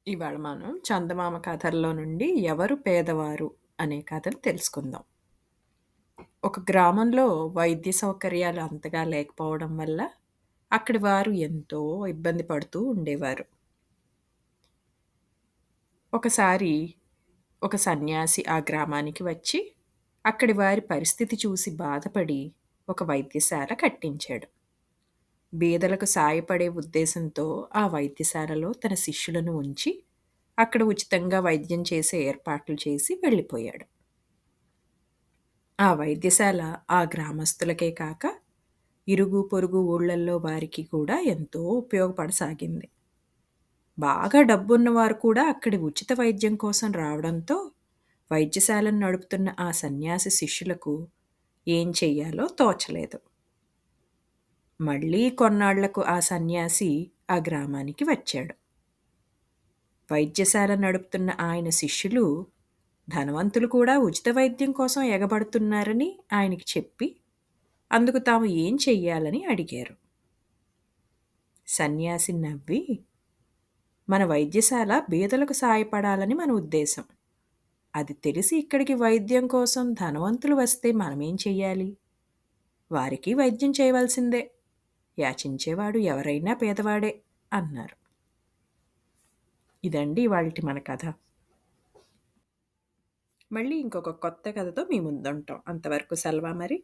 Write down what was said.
ఇవాళ మనం చందమామ కథల్లో నుండి ఎవరు పేదవారు అనే కథను తెలుసుకుందాం. ఒక గ్రామంలో వైద్య సౌకర్యాలు అంతగా లేకపోవడం వల్ల అక్కడి వారు ఎంతో ఇబ్బంది పడుతూ ఉండేవారు. ఒకసారి ఒక సన్యాసి ఆ గ్రామానికి వచ్చి అక్కడి వారి పరిస్థితి చూసి బాధపడి ఒక వైద్యశాల కట్టించాడు. బీదలకు సాయపడే ఉద్దేశంతో ఆ వైద్యశాలలో తన శిష్యులను ఉంచి అక్కడ ఉచితంగా వైద్యం చేసే ఏర్పాట్లు చేసి వెళ్ళిపోయాడు. ఆ వైద్యశాల ఆ గ్రామస్తులకే కాక ఇరుగు పొరుగు ఊళ్ళల్లో వారికి కూడా ఎంతో ఉపయోగపడసాగింది. బాగా డబ్బున్నవారు కూడా అక్కడి ఉచిత వైద్యం కోసం రావడంతో వైద్యశాలను నడుపుతున్న ఆ సన్యాసి శిష్యులకు ఏం చెయ్యాలో తోచలేదు. మళ్ళీ కొన్నాళ్లకు ఆ సన్యాసి ఆ గ్రామానికి వచ్చాడు. వైద్యశాల నడుపుతున్న ఆయన శిష్యులు ధనవంతులు కూడా ఉచిత వైద్యం కోసం ఎగబడుతున్నారని ఆయనకి చెప్పి అందుకు తాము ఏం చెయ్యాలని అడిగారు. సన్యాసి నవ్వి, మన వైద్యశాల బీదలకు సాయపడాలని మన ఉద్దేశం. అది తెలిసి ఇక్కడికి వైద్యం కోసం ధనవంతులు వస్తే మనమేం చెయ్యాలి? వారికి వైద్యం చేయవలసిందే. యాచించేవాడు ఎవరైనా పేదవాడే అన్నారు. ఇదండి ఇవాల్టి మన కథ. మళ్ళీ ఇంకొక కొత్త కథతో మీ ముందుంటాం. అంతవరకు సెలవా మరి.